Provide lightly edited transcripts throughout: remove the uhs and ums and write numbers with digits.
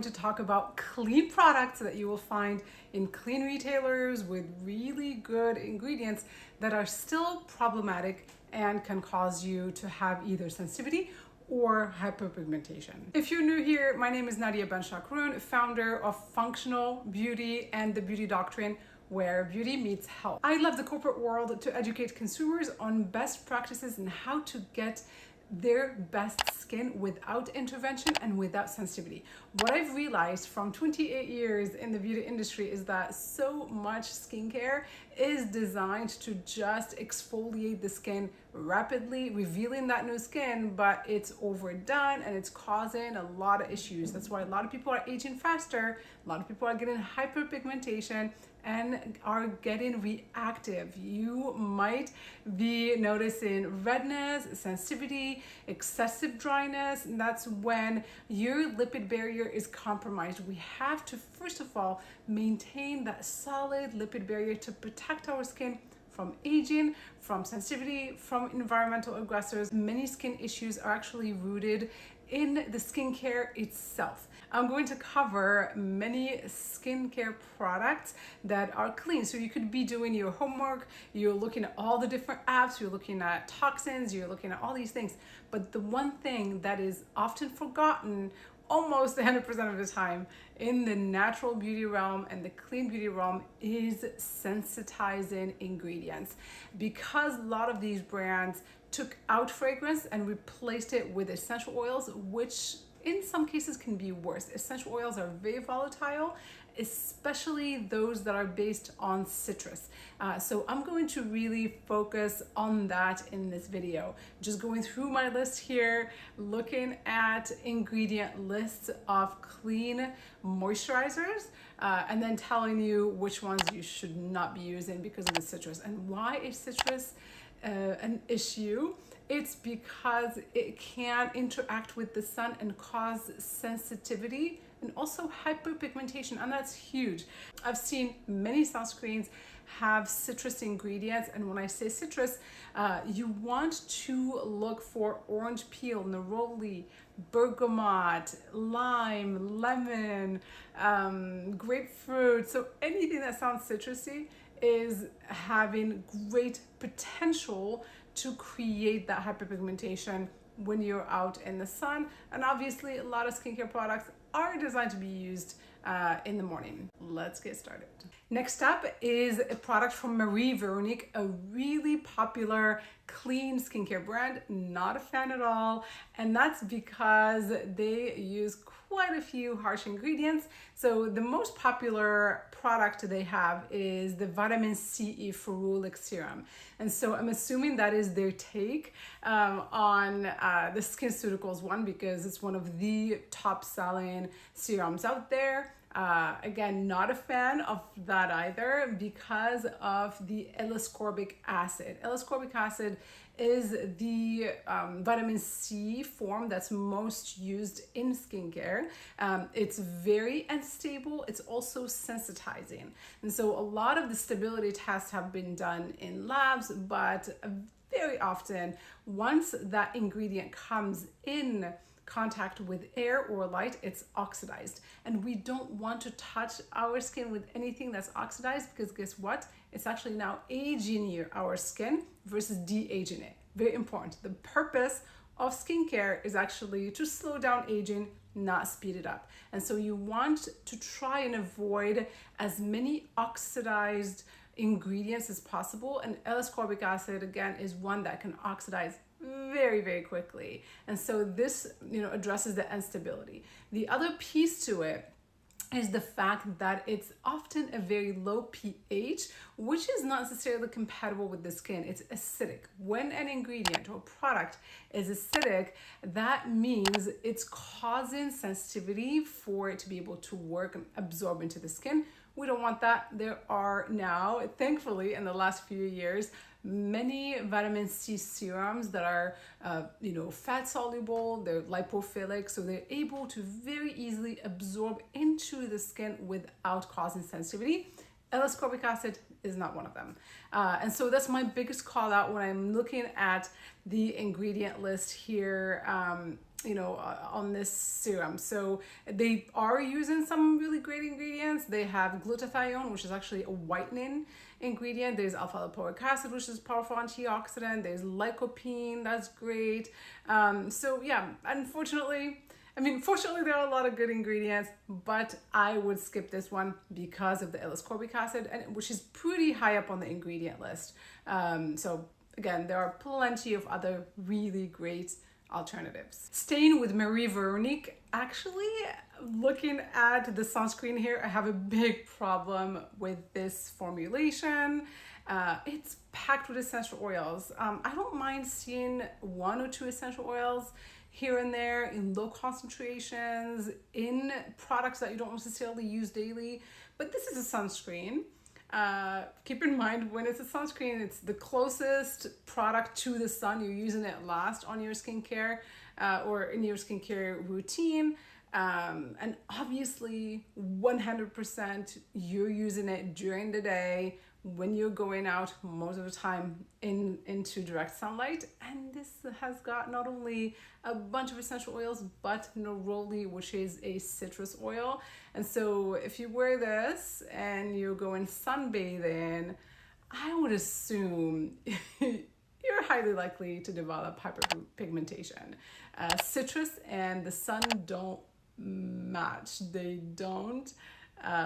to talk about clean products that you will find in clean retailers with really good ingredients that are still problematic and can cause you to have either sensitivity or hyperpigmentation. If you're new here, my name is Nadia founder of Functional Beauty and the Beauty Doctrine, where beauty meets health. I love the corporate world to educate consumers on best practices and how to get their best skin without intervention and without sensitivity. What I've realized from 28 years in the beauty industry is that so much skincare is designed to just exfoliate the skin rapidly, revealing that new skin, but it's overdone and it's causing a lot of issues. That's why a lot of people are aging faster, a lot of people are getting hyperpigmentation and are getting reactive. You might be noticing redness, sensitivity, excessive dryness, and that's when your lipid barrier is compromised. We have to, first of all, maintain that solid lipid barrier to protect our skin from aging, from sensitivity, from environmental aggressors. Many skin issues are actually rooted in the skincare itself. I'm going to cover many skincare products that are clean. So you could be doing your homework, you're looking at all the different apps, you're looking at toxins, you're looking at all these things. But the one thing that is often forgotten almost 100% of the time in the natural beauty realm and the clean beauty realm is sensitizing ingredients. Because a lot of these brands took out fragrance and replaced it with essential oils, which in some cases can be worse. Essential oils are very volatile, especially those that are based on citrus. So I'm going to really focus on that in this video. Just going through my list here, looking at ingredient lists of clean moisturizers, and then telling you which ones you should not be using because of the citrus. And why is citrus an issue? It's because it can interact with the sun and cause sensitivity and also hyperpigmentation, and that's huge. I've seen many sunscreens have citrus ingredients, and when I say citrus, you want to look for orange peel, neroli, bergamot, lime, lemon, grapefruit. So anything that sounds citrusy is having great potential to create that hyperpigmentation when you're out in the sun. And obviously a lot of skincare products are designed to be used in the morning. Let's get started. Next up is a product from Veronique, a really popular clean skincare brand. Not a fan at all, and that's because they use quite a few harsh ingredients. So the most popular product they have is the vitamin C ferulic serum, and so I'm assuming that is their take on the SkinCeuticals one, because it's one of the top selling serums out there. Again, not a fan of that either because of the L-ascorbic acid. L-ascorbic acid is the vitamin C form that's most used in skincare. It's very unstable. It's also sensitizing. And so a lot of the stability tests have been done in labs, but very often once that ingredient comes in contact with air or light, it's oxidized, and we don't want to touch our skin with anything that's oxidized, because guess what, it's actually now aging our skin versus de-aging it. Very important. The purpose of skincare is actually to slow down aging, not speed it up. And so you want to try and avoid as many oxidized ingredients as possible, and L-ascorbic acid again is one that can oxidize very, very quickly. And so this, addresses the instability. The other piece to it is the fact that it's often a very low pH, which is not necessarily compatible with the skin. It's acidic. When an ingredient or product is acidic, that means it's causing sensitivity for it to be able to work and absorb into the skin. We don't want that. There are now, thankfully, in the last few years, many vitamin C serums that are, fat soluble, they're lipophilic, so they're able to very easily absorb into the skin without causing sensitivity. L-ascorbic acid is not one of them. And so that's my biggest call out when I'm looking at the ingredient list here on this serum. So they are using some really great ingredients. They have glutathione, which is actually a whitening ingredient. There's alpha lipoic acid, which is powerful antioxidant. There's lycopene, that's great. So yeah, unfortunately, fortunately, there are a lot of good ingredients, but I would skip this one because of the L-ascorbic acid, which is pretty high up on the ingredient list. So again, there are plenty of other really great alternatives. Staying with Marie Veronique, actually looking at the sunscreen here, I have a big problem with this formulation. It's packed with essential oils. I don't mind seeing 1 or 2 essential oils here and there in low concentrations in products that you don't necessarily use daily, but this is a sunscreen. Keep in mind, when it's a sunscreen, it's the closest product to the sun. You're using it last on your skincare or in your skincare routine. And obviously 100% you're using it during the day when you're going out most of the time into direct sunlight. And this has got not only a bunch of essential oils, but neroli, which is a citrus oil. And so if you wear this and you're going sunbathing, I would assume you're highly likely to develop hyperpigmentation. Citrus and the sun don't match. They don't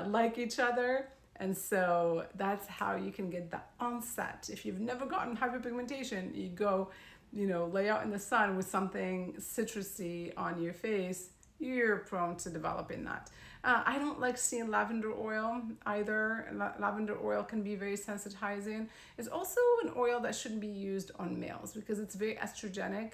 like each other. And so that's how you can get that onset. If you've never gotten hyperpigmentation, you go, lay out in the sun with something citrusy on your face, you're prone to developing that. I don't like seeing lavender oil either. Lavender oil can be very sensitizing. It's also an oil that shouldn't be used on males because it's very estrogenic.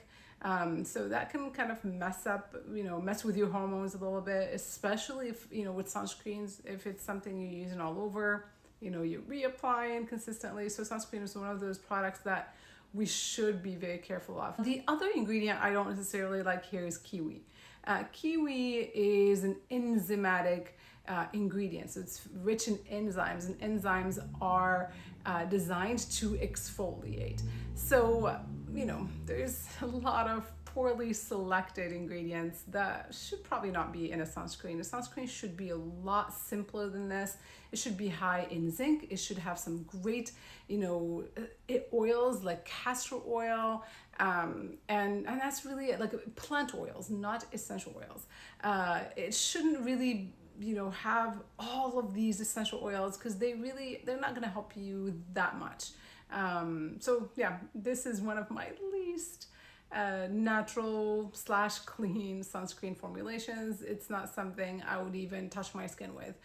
So that can kind of mess with your hormones a little bit, especially if, with sunscreens, if it's something you're using all over, you're reapplying consistently. So sunscreen is one of those products that we should be very careful of. The other ingredient I don't necessarily like here is kiwi. Kiwi is an enzymatic ingredient. So it's rich in enzymes, and enzymes are designed to exfoliate. So, there's a lot of poorly selected ingredients that should probably not be in a sunscreen. A sunscreen should be a lot simpler than this. It should be high in zinc. It should have some great, oils like castor oil, and that's really it, like plant oils, not essential oils. It shouldn't really have all of these essential oils because they're not going to help you that much. So yeah, this is one of my least natural / clean sunscreen formulations. It's not something I would even touch my skin with.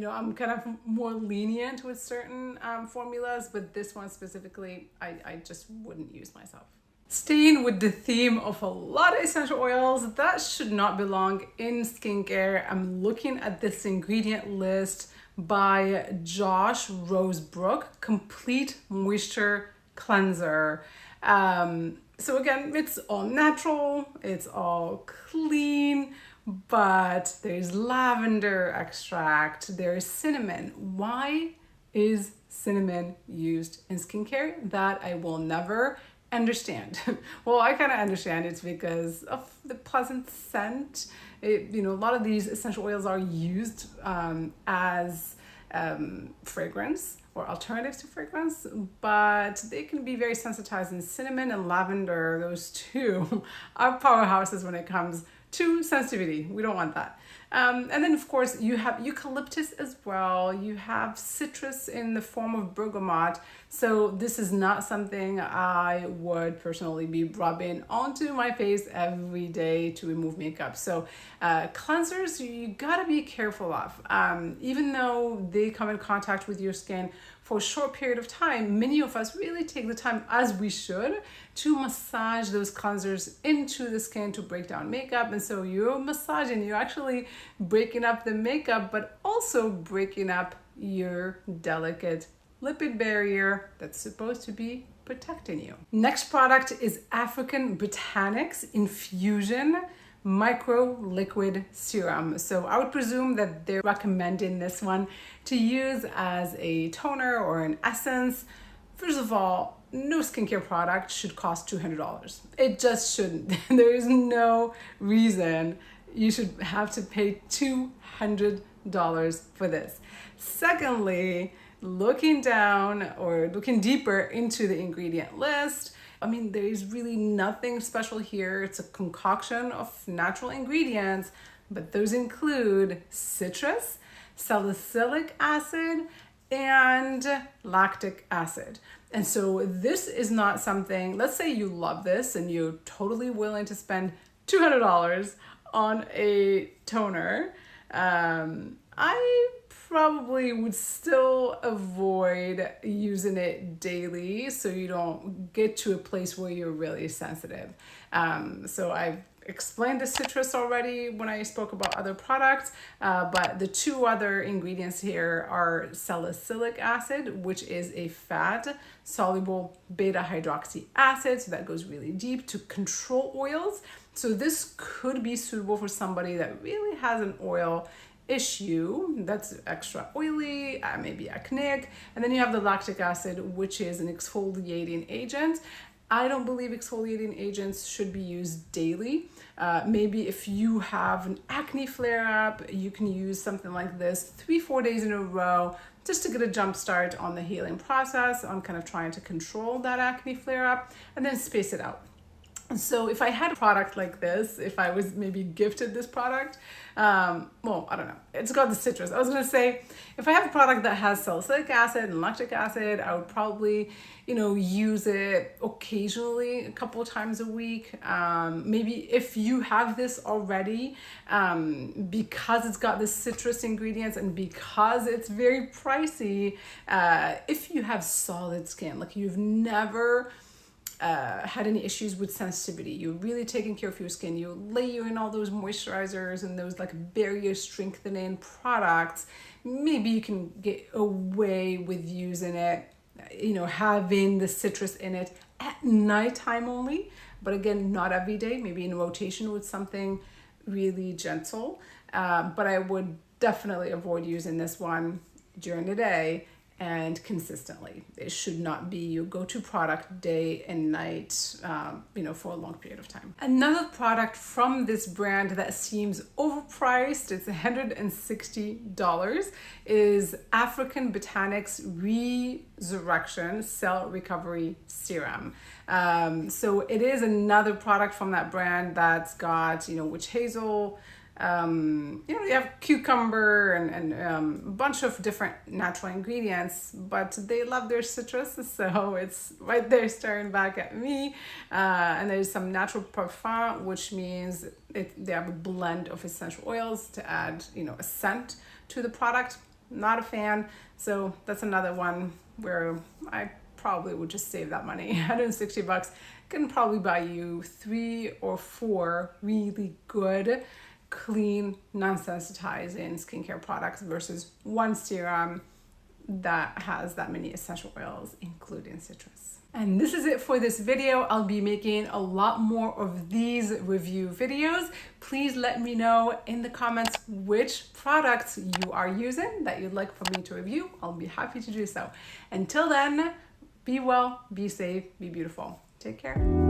I'm kind of more lenient with certain formulas, but this one specifically, I just wouldn't use myself. Staying with the theme of a lot of essential oils that should not belong in skincare, I'm looking at this ingredient list by Josh Rosebrook, Complete Moisture Cleanser. So again, it's all natural, it's all clean, but there's lavender extract, there's cinnamon. Why is cinnamon used in skincare? That I will never understand. Well, I kind of understand. It's because of the pleasant scent. A lot of these essential oils are used as fragrance or alternatives to fragrance, but they can be very sensitizing. Cinnamon and lavender, those two are powerhouses when it comes to sensitivity. We don't want that. And then of course you have eucalyptus as well. You have citrus in the form of bergamot. So this is not something I would personally be rubbing onto my face every day to remove makeup. So cleansers, you gotta be careful of. Even though they come in contact with your skin for a short period of time, many of us really take the time, as we should, to massage those cleansers into the skin to break down makeup. And so you're massaging, you're actually breaking up the makeup, but also breaking up your delicate lipid barrier that's supposed to be protecting you. Next product is African Botanics Infusion Micro Liquid Serum. So I would presume that they're recommending this one to use as a toner or an essence. First of all, no skincare product should cost $200. It just shouldn't. There is no reason you should have to pay $200 for this. Secondly, looking down or looking deeper into the ingredient list, I mean, there is really nothing special here. It's a concoction of natural ingredients, but those include citrus, salicylic acid, and lactic acid. And so this is not something, let's say you love this and you're totally willing to spend $200 on a toner. I probably would still avoid using it daily so you don't get to a place where you're really sensitive. So I've explained the citrus already when I spoke about other products, but the two other ingredients here are salicylic acid, which is a fat soluble beta hydroxy acid, so that goes really deep to control oils. So this could be suitable for somebody that really has an oil issue that's extra oily, maybe acneic. And then you have the lactic acid, which is an exfoliating agent. I don't believe exfoliating agents should be used daily. Maybe if you have an acne flare-up, you can use something like this 3-4 days in a row just to get a jump start on the healing process, on kind of trying to control that acne flare-up, and then space it out. So if I had a product like this, if I was maybe gifted this product, well, I don't know, it's got the citrus. I was gonna say, if I have a product that has salicylic acid and lactic acid, I would probably, use it occasionally, a couple of times a week. Maybe if you have this already, because it's got the citrus ingredients and because it's very pricey, if you have solid skin, like you've never had any issues with sensitivity, you're really taking care of your skin, you layer in all those moisturizers and those like barrier strengthening products, maybe you can get away with using it, having the citrus in it at nighttime only, but again, not every day, maybe in rotation with something really gentle. But I would definitely avoid using this one during the day and consistently. It should not be your go-to product day and night, for a long period of time. Another product from this brand that seems overpriced, it's $160, is African Botanics Resurrection Cell Recovery Serum. So it is another product from that brand that's got, witch hazel, you have cucumber and a bunch of different natural ingredients, but they love their citrus, so it's right there staring back at me. And there's some natural parfum, which means they have a blend of essential oils to add, a scent to the product. Not a fan, so that's another one where I probably would just save that money. $160 can probably buy you 3 or 4 really good, clean, non-sensitizing skincare products versus one serum that has that many essential oils, including citrus. And this is it for this video. I'll be making a lot more of these review videos. Please let me know in the comments which products you are using that you'd like for me to review. I'll be happy to do so. Until then, be well, be safe, be beautiful. Take care.